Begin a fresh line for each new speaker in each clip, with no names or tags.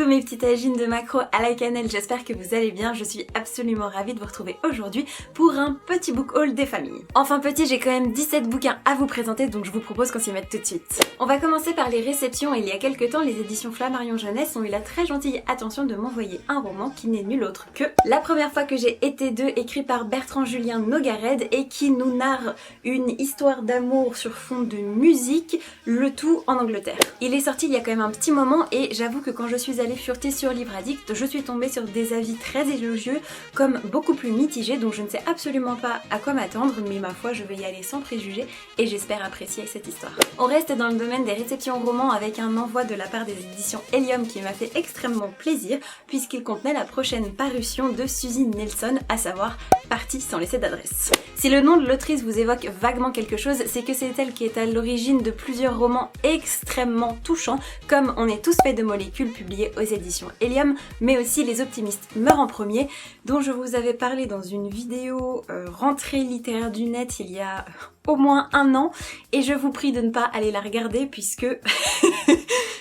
Hello mes petites agines de macro à la cannelle, j'espère que vous allez bien, je suis absolument ravie de vous retrouver aujourd'hui pour un petit book haul des familles. Enfin petit, j'ai quand même 17 bouquins à vous présenter, donc je vous propose qu'on s'y mette tout de suite. On va commencer par les réceptions. Il y a quelques temps, les éditions Flammarion Jeunesse ont eu la très gentille attention de m'envoyer un roman qui n'est nul autre que La première fois que j'ai été deux, écrit par Bertrand Julien Nogared et qui nous narre une histoire d'amour sur fond de musique, le tout en Angleterre. Il est sorti il y a quand même un petit moment et j'avoue que quand je suis allée fureter sur Livre Addict, je suis tombée sur des avis très élogieux comme beaucoup plus mitigés, donc je ne sais absolument pas à quoi m'attendre, mais ma foi je vais y aller sans préjugés et j'espère apprécier cette histoire. On reste dans le domaine des réceptions romans avec un envoi de la part des éditions Helium qui m'a fait extrêmement plaisir puisqu'il contenait la prochaine parution de Suzy Nelson, à savoir Partie sans laisser d'adresse. Si le nom de l'autrice vous évoque vaguement quelque chose, c'est que c'est elle qui est à l'origine de plusieurs romans extrêmement touchants comme On est tous faits de molécules publiés aux éditions Helium, mais aussi Les optimistes meurent en premier, dont je vous avais parlé dans une vidéo rentrée littéraire du net il y a au moins un an, et je vous prie de ne pas aller la regarder puisque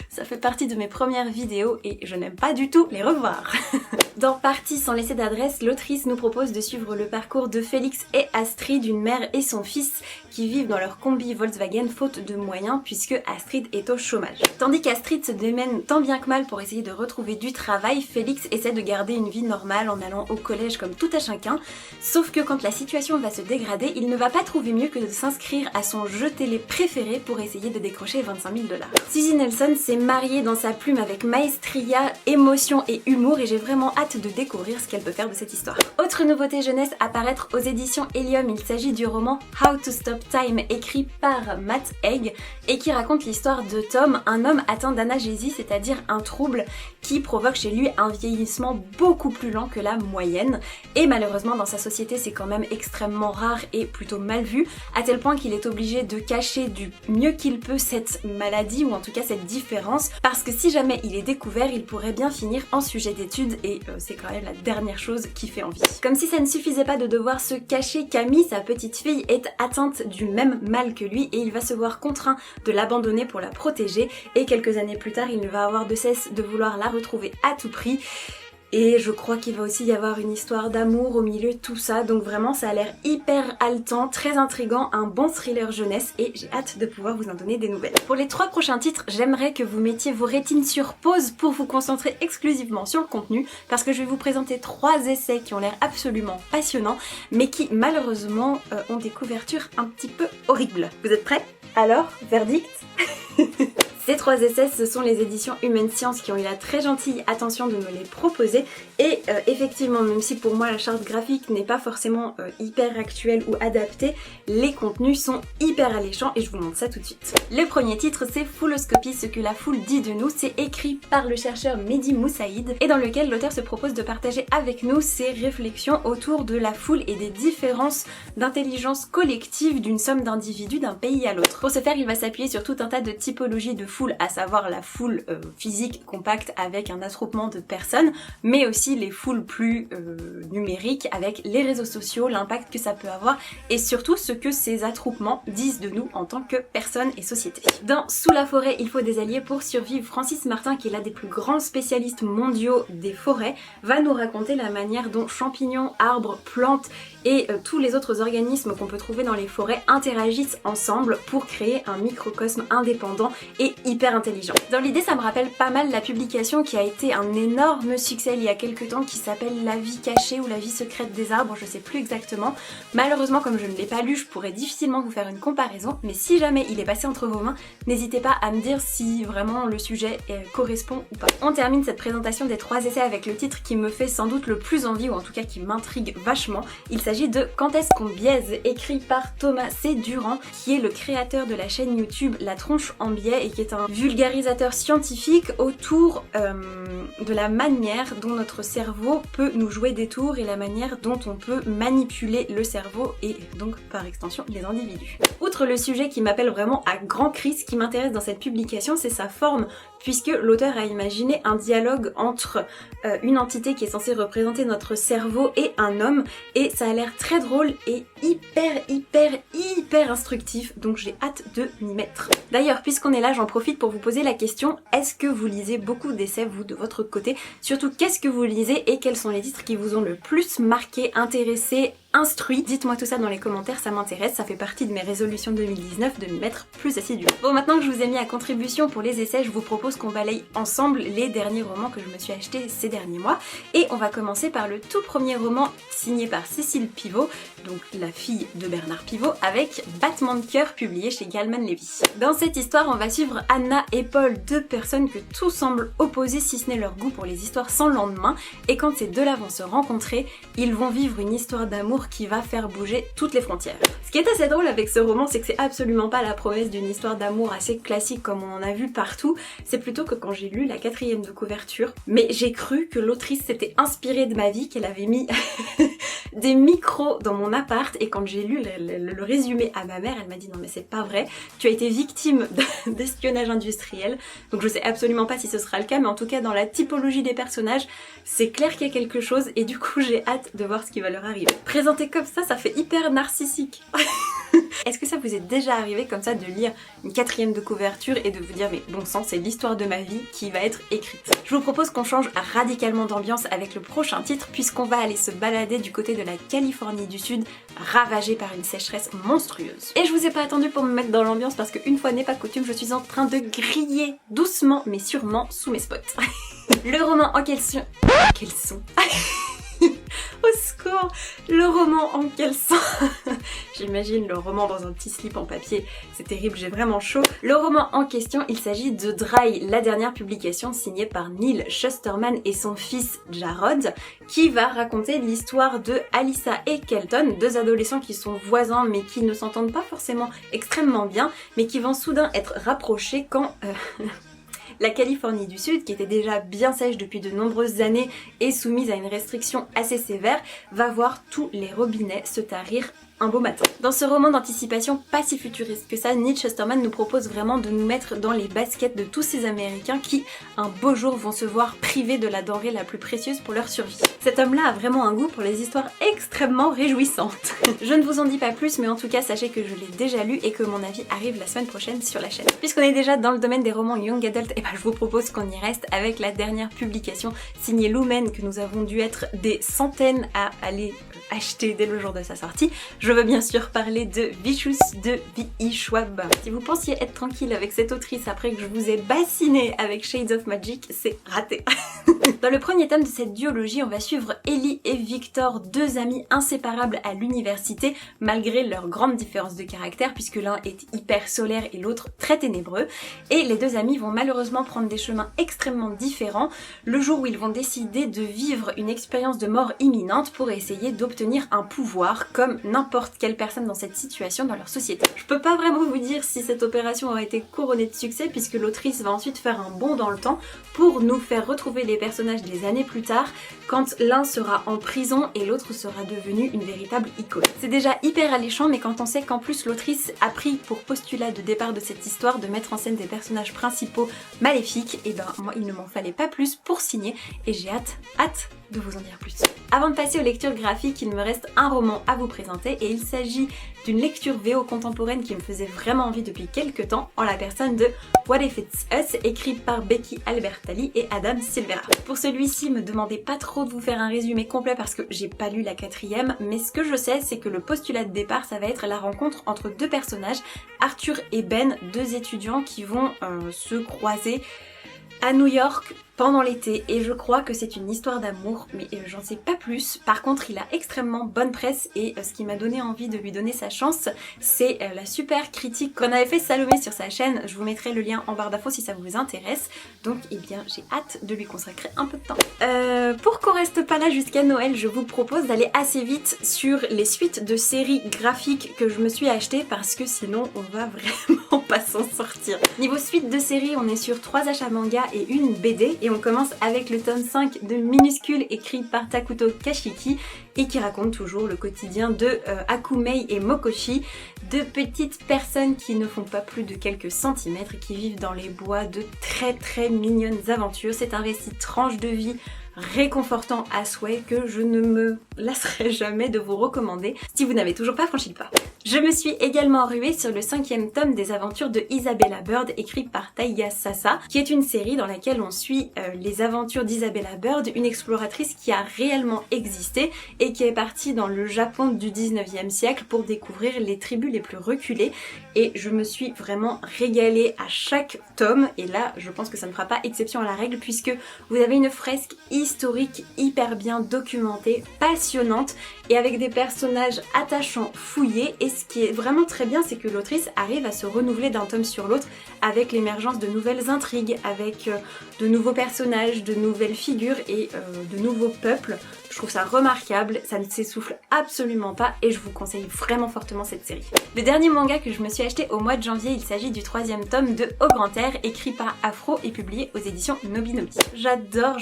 ça fait partie de mes premières vidéos et je n'aime pas du tout les revoir. Dans Partie sans laisser d'adresse, l'autrice nous propose de suivre le parcours de Félix et Astrid, une mère et son fils qui vivent dans leur combi Volkswagen faute de moyens puisque Astrid est au chômage. Tandis qu'Astrid se démène tant bien que mal pour essayer de retrouver du travail, Félix essaie de garder une vie normale en allant au collège comme tout à chacun, sauf que quand la situation va se dégrader, il ne va pas trouver mieux que de s'inscrire à son jeu télé préféré pour essayer de décrocher 25 000 $. Suzy Nelson s'est mariée dans sa plume avec maestria, émotion et humour et j'ai vraiment hâte de découvrir ce qu'elle peut faire de cette histoire. Autre nouveauté jeunesse à paraître aux éditions Helium, il s'agit du roman How to Stop Time écrit par Matt Haig et qui raconte l'histoire de Tom, un homme atteint d'anagésie, c'est-à-dire un trouble qui provoque chez lui un vieillissement beaucoup plus lent que la moyenne et malheureusement dans sa société c'est quand même extrêmement rare et plutôt mal vu, à tel point qu'il est obligé de cacher du mieux qu'il peut cette maladie ou en tout cas cette différence parce que si jamais il est découvert il pourrait bien finir en sujet d'étude et c'est quand même la dernière chose qui fait envie. Comme si ça ne suffisait pas de devoir se cacher, Camille, sa petite fille, est atteinte du même mal que lui et il va se voir contraint de l'abandonner pour la protéger et quelques années plus tard il ne va avoir de cesse de vouloir la retrouver à tout prix. Et je crois qu'il va aussi y avoir une histoire d'amour au milieu de tout ça, donc vraiment ça a l'air hyper haletant, très intriguant, un bon thriller jeunesse et j'ai hâte de pouvoir vous en donner des nouvelles. Pour les 3 prochains titres, j'aimerais que vous mettiez vos rétines sur pause pour vous concentrer exclusivement sur le contenu parce que je vais vous présenter 3 essais qui ont l'air absolument passionnants mais qui malheureusement ont des couvertures un petit peu horribles. Vous êtes prêts? Alors, verdict? Ces 3 essais, ce sont les éditions Humaine Science qui ont eu la très gentille attention de me les proposer et effectivement, même si pour moi la charte graphique n'est pas forcément hyper actuelle ou adaptée, les contenus sont hyper alléchants et je vous montre ça tout de suite. Le premier titre c'est Fouloscopie, ce que la foule dit de nous, c'est écrit par le chercheur Mehdi Moussaïd et dans lequel l'auteur se propose de partager avec nous ses réflexions autour de la foule et des différences d'intelligence collective d'une somme d'individus d'un pays à l'autre. Pour ce faire, il va s'appuyer sur tout un tas de typologies de foule, à savoir la foule physique compacte avec un attroupement de personnes, mais aussi les foules plus numériques avec les réseaux sociaux, l'impact que ça peut avoir et surtout ce que ces attroupements disent de nous en tant que personnes et sociétés. Dans Sous la forêt, il faut des alliés pour survivre, Francis Martin, qui est l'un des plus grands spécialistes mondiaux des forêts, va nous raconter la manière dont champignons, arbres, plantes et tous les autres organismes qu'on peut trouver dans les forêts interagissent ensemble pour créer un microcosme indépendant et hyper intelligent. Dans l'idée, ça me rappelle pas mal la publication qui a été un énorme succès il y a quelques temps qui s'appelle La vie cachée ou La vie secrète des arbres, je sais plus exactement. Malheureusement, comme je ne l'ai pas lu, je pourrais difficilement vous faire une comparaison, mais si jamais il est passé entre vos mains, n'hésitez pas à me dire si vraiment le sujet correspond ou pas. On termine cette présentation des 3 essais avec le titre qui me fait sans doute le plus envie ou en tout cas qui m'intrigue vachement. Il s'agit de Quand est-ce qu'on biaise, écrit par Thomas C. Durand, qui est le créateur de la chaîne YouTube La Tronche en biais et qui est un vulgarisateur scientifique autour de la manière dont notre cerveau peut nous jouer des tours et la manière dont on peut manipuler le cerveau et donc par extension les individus. Outre le sujet qui m'appelle vraiment à grand cri, ce qui m'intéresse dans cette publication c'est sa forme puisque l'auteur a imaginé un dialogue entre une entité qui est censée représenter notre cerveau et un homme et ça a l'air très drôle et hyper hyper instructif, donc j'ai hâte de m'y mettre. D'ailleurs, puisqu'on est là, j'en profite pour vous poser la question, est-ce que vous lisez beaucoup d'essais, vous, de votre côté? Surtout, qu'est-ce que vous lisez et quels sont les titres qui vous ont le plus marqué, intéressé, instruit? Dites-moi tout ça dans les commentaires, ça m'intéresse, ça fait partie de mes résolutions 2019 de m'y mettre plus assidûment. Bon, maintenant que je vous ai mis à contribution pour les essais, je vous propose qu'on balaye ensemble les derniers romans que je me suis achetés ces derniers mois. Et on va commencer par le tout premier roman signé par Cécile Pivot, donc la fille de Bernard Pivot, avec Battement de cœur, publié chez Gallman Levy. Dans cette histoire, on va suivre Anna et Paul, deux personnes que tout semble opposer si ce n'est leur goût pour les histoires sans lendemain, et quand ces deux-là vont se rencontrer, ils vont vivre une histoire d'amour qui va faire bouger toutes les frontières. Ce qui est assez drôle avec ce roman, c'est que c'est absolument pas la promesse d'une histoire d'amour assez classique comme on en a vu partout, c'est plutôt que quand j'ai lu la 4e de couverture, mais j'ai cru que l'autrice s'était inspirée de ma vie, qu'elle avait mis des micros dans mon appart, et quand j'ai lu le résumé à ma mère, elle m'a dit non mais c'est pas vrai, tu as été victime d'espionnage industriel, donc je sais absolument pas si ce sera le cas, mais en tout cas dans la typologie des personnages, c'est clair qu'il y a quelque chose, et du coup j'ai hâte de voir ce qui va leur arriver. Présenté comme ça fait hyper narcissique. Est-ce que ça vous est déjà arrivé comme ça de lire une 4e de couverture et de vous dire mais bon sang, c'est l'histoire de ma vie qui va être écrite? Je vous propose qu'on change radicalement d'ambiance avec le prochain titre, puisqu'on va aller se balader du côté de la Californie du Sud, ravagée par une sécheresse monstrueuse. Et je vous ai pas attendu pour me mettre dans l'ambiance parce qu'une fois n'est pas coutume, je suis en train de griller doucement mais sûrement sous mes spots. Le roman en question... Quels sont Au secours! Le roman en caleçon. J'imagine le roman dans un petit slip en papier, c'est terrible, j'ai vraiment chaud. Le roman en question, il s'agit de Dry, la dernière publication signée par Neil Shusterman et son fils Jarod, qui va raconter l'histoire de Alyssa et Kelton, deux adolescents qui sont voisins mais qui ne s'entendent pas forcément extrêmement bien, mais qui vont soudain être rapprochés quand... La Californie du Sud, qui était déjà bien sèche depuis de nombreuses années et soumise à une restriction assez sévère, va voir tous les robinets se tarir un beau matin. Dans ce roman d'anticipation pas si futuriste que ça, Neil Shusterman nous propose vraiment de nous mettre dans les baskets de tous ces Américains qui, un beau jour, vont se voir privés de la denrée la plus précieuse pour leur survie. Cet homme-là a vraiment un goût pour les histoires extrêmement réjouissantes. Je ne vous en dis pas plus, mais en tout cas, sachez que je l'ai déjà lu et que mon avis arrive la semaine prochaine sur la chaîne. Puisqu'on est déjà dans le domaine des romans young adult, et ben je vous propose qu'on y reste avec la dernière publication signée Lumen que nous avons dû être des centaines à aller acheter dès le jour de sa sortie. Je veux bien sûr parler de Vicious de V.E. Schwab. Si vous pensiez être tranquille avec cette autrice après que je vous ai bassiné avec Shades of Magic, c'est raté. Dans le premier tome de cette duologie, on va suivre Ellie et Victor, deux amis inséparables à l'université, malgré leurs grandes différences de caractère, puisque l'un est hyper solaire et l'autre très ténébreux. Et les deux amis vont malheureusement prendre des chemins extrêmement différents le jour où ils vont décider de vivre une expérience de mort imminente pour essayer d'obtenir un pouvoir comme n'importe quelle personne dans cette situation dans leur société. Je peux pas vraiment vous dire si cette opération aura été couronnée de succès, puisque l'autrice va ensuite faire un bond dans le temps pour nous faire retrouver les personnages des années plus tard, quand l'un sera en prison et l'autre sera devenu une véritable icône. C'est déjà hyper alléchant, mais quand on sait qu'en plus l'autrice a pris pour postulat de départ de cette histoire de mettre en scène des personnages principaux maléfiques, et ben moi il ne m'en fallait pas plus pour signer, et j'ai hâte de vous en dire plus. Avant de passer aux lectures graphiques, il me reste un roman à vous présenter, et il s'agit d'une lecture VO contemporaine qui me faisait vraiment envie depuis quelques temps, en la personne de What If It's Us, écrit par Becky Albertalli et Adam Silvera. Pour celui-ci, me demandez pas trop de vous faire un résumé complet parce que j'ai pas lu la 4e, mais ce que je sais, c'est que le postulat de départ, ça va être la rencontre entre deux personnages, Arthur et Ben, deux étudiants qui vont se croiser à New York pendant l'été, et je crois que c'est une histoire d'amour, mais j'en sais pas plus. Par contre, il a extrêmement bonne presse, et ce qui m'a donné envie de lui donner sa chance, c'est la super critique qu'on avait fait Salomé sur sa chaîne. Je vous mettrai le lien en barre d'infos si ça vous intéresse. Donc eh bien j'ai hâte de lui consacrer un peu de temps. Pour qu'on reste pas là jusqu'à Noël, je vous propose d'aller assez vite sur les suites de séries graphiques que je me suis achetées, parce que sinon on va vraiment pas s'en sortir. Niveau suite de séries, on est sur 3 achats manga et une BD, et on commence avec le tome 5 de Minuscule, écrit par Takuto Kashiki, et qui raconte toujours le quotidien de Akumei et Mokoshi, deux petites personnes qui ne font pas plus de quelques centimètres et qui vivent dans les bois de très mignonnes aventures. C'est un récit tranche de vie réconfortant à souhait que je ne me lasserai jamais de vous recommander si vous n'avez toujours pas franchi le pas. Je me suis également ruée sur le 5e tome des aventures de Isabella Bird, écrit par Taiga Sasa, qui est une série dans laquelle on suit les aventures d'Isabella Bird, une exploratrice qui a réellement existé et qui est partie dans le Japon du 19e siècle pour découvrir les tribus les plus reculées. Et je me suis vraiment régalée à chaque tome, et là je pense que ça ne fera pas exception à la règle puisque vous avez une fresque historique hyper bien documentée, passionnante et avec des personnages attachants, fouillés. Et ce qui est vraiment très bien, c'est que l'autrice arrive à se renouveler d'un tome sur l'autre avec l'émergence de nouvelles intrigues, avec de nouveaux personnages, de nouvelles figures et de nouveaux peuples. Je trouve ça remarquable, ça ne s'essouffle absolument pas et je vous conseille vraiment fortement cette série. Le dernier manga que je me suis acheté au mois de janvier, il s'agit du 3e tome de Au Grand Air, écrit par Afro et publié aux éditions Nobinobi. J'adore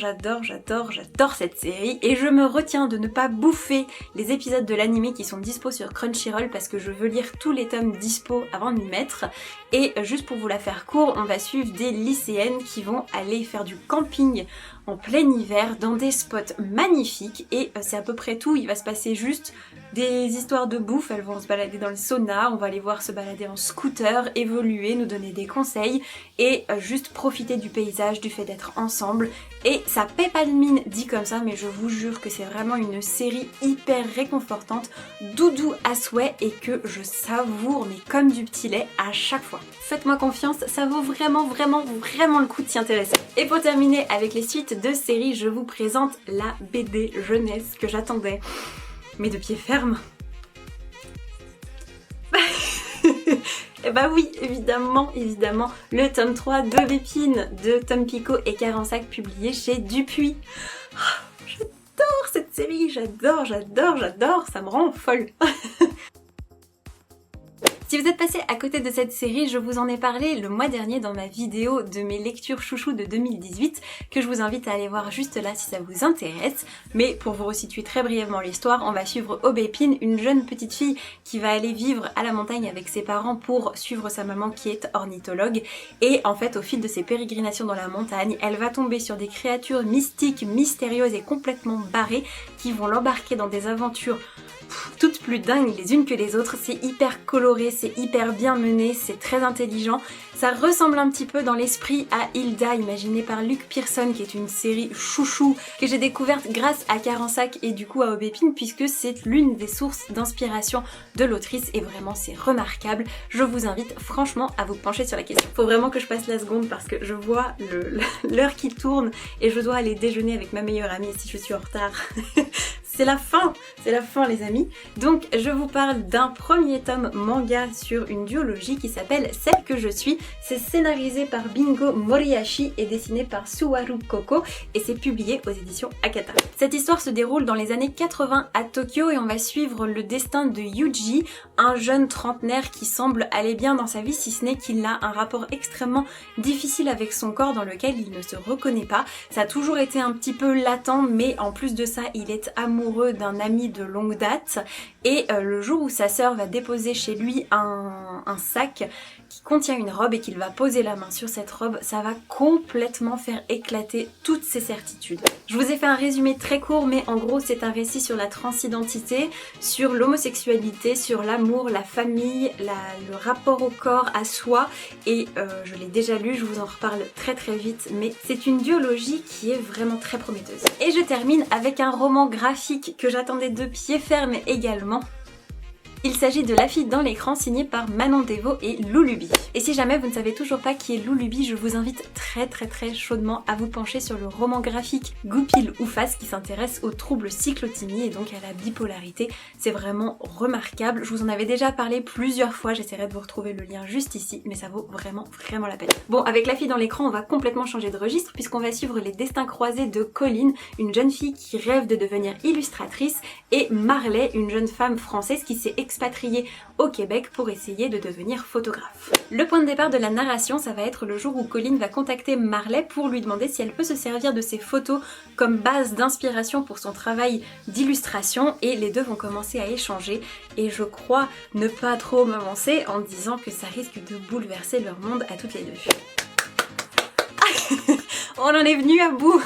cette série et je me retiens de ne pas bouffer les épisodes de l'anime qui sont dispo sur Crunchyroll parce que je veux lire tous les tomes dispo avant de m'y mettre. Et juste pour vous la faire court, on va suivre des lycéennes qui vont aller faire du camping en plein hiver dans des spots magnifiques et c'est à peu près tout. Il va se passer juste des histoires de bouffe, elles vont se balader dans le sauna, on va les voir se balader en scooter, évoluer, nous donner des conseils et juste profiter du paysage, du fait d'être ensemble. Et ça paie pas de mine dit comme ça, mais je vous jure que c'est vraiment une série hyper réconfortante, doudou à souhait et que je savoure mais comme du petit lait à chaque fois. Faites-moi confiance, ça vaut vraiment le coup de s'y intéresser. Et pour terminer avec les suites de séries, je vous présente la BD jeunesse que j'attendais, mais de pied ferme. Et bah oui, évidemment, le tome 3 de Bépine de Tom Picot et Carensac publié chez Dupuis. Oh, j'adore cette série, j'adore, ça me rend folle. Si vous êtes passé à côté de cette série, je vous en ai parlé le mois dernier dans ma vidéo de mes lectures chouchous de 2018 que je vous invite à aller voir juste là si ça vous intéresse. Mais pour vous resituer très brièvement l'histoire, on va suivre Aubépine, une jeune petite fille qui va aller vivre à la montagne avec ses parents pour suivre sa maman qui est ornithologue. Et en fait, au fil de ses pérégrinations dans la montagne, elle va tomber sur des créatures mystiques, mystérieuses et complètement barrées qui vont l'embarquer dans des aventures toutes plus dingues les unes que les autres. C'est hyper coloré, c'est hyper bien mené, c'est très intelligent. Ça ressemble un petit peu dans l'esprit à Hilda, imaginée par Luc Pearson, qui est une série chouchou que j'ai découverte grâce à Carensac et du coup à Aubépine, puisque c'est l'une des sources d'inspiration de l'autrice et vraiment c'est remarquable. Je vous invite franchement à vous pencher sur la question. Faut vraiment que je passe la seconde parce que je vois l'heure qui tourne et je dois aller déjeuner avec ma meilleure amie si je suis en retard. C'est la fin les amis. Donc je vous parle d'un premier tome manga sur une duologie qui s'appelle Celle que je suis. C'est scénarisé par Bingo Moriyashi et dessiné par Suwaru Koko et c'est publié aux éditions Akata. Cette histoire se déroule dans les années 80 à Tokyo et on va suivre le destin de Yuji, un jeune trentenaire qui semble aller bien dans sa vie si ce n'est qu'il a un rapport extrêmement difficile avec son corps dans lequel il ne se reconnaît pas. Ça a toujours été un petit peu latent mais en plus de ça il est amoureux d'un ami de longue date et le jour où sa sœur va déposer chez lui un sac qui contient une robe et qu'il va poser la main sur cette robe, ça va complètement faire éclater toutes ses certitudes. Je vous ai fait un résumé très court mais en gros c'est un récit sur la transidentité, sur l'homosexualité, sur l'amour, la famille, le rapport au corps, à soi et je l'ai déjà lu, je vous en reparle très vite mais c'est une duologie qui est vraiment très prometteuse. Et je termine avec un roman graphique que j'attendais de pied ferme également. Il s'agit de La fille dans l'écran signé par Manon Devaux et Loulubi. Et si jamais vous ne savez toujours pas qui est Loulubi, je vous invite très chaudement à vous pencher sur le roman graphique Goupil ou Face qui s'intéresse aux troubles cyclothymie et donc à la bipolarité. C'est vraiment remarquable. Je vous en avais déjà parlé plusieurs fois, j'essaierai de vous retrouver le lien juste ici, mais ça vaut vraiment la peine. Bon, avec La fille dans l'écran, on va complètement changer de registre puisqu'on va suivre les destins croisés de Colline, une jeune fille qui rêve de devenir illustratrice, et Marley, une jeune femme française qui s'est expatriée au Québec pour essayer de devenir photographe. Le point de départ de la narration, ça va être le jour où Colline va contacter Marley pour lui demander si elle peut se servir de ses photos comme base d'inspiration pour son travail d'illustration et les deux vont commencer à échanger et je crois ne pas trop m'avancer en disant que ça risque de bouleverser leur monde à toutes les deux. On en est venu à bout.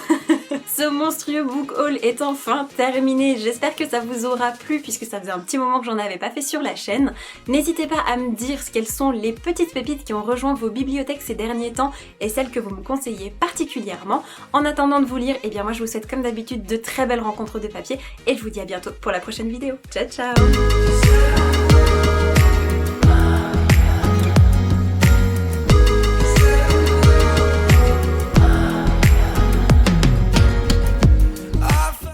Ce monstrueux book haul est enfin terminé. J'espère que ça vous aura plu puisque ça faisait un petit moment que j'en avais pas fait sur la chaîne. N'hésitez pas à me dire quelles sont les petites pépites qui ont rejoint vos bibliothèques ces derniers temps et celles que vous me conseillez particulièrement. En attendant de vous lire, eh bien moi je vous souhaite comme d'habitude de très belles rencontres de papier et je vous dis à bientôt pour la prochaine vidéo. Ciao ciao.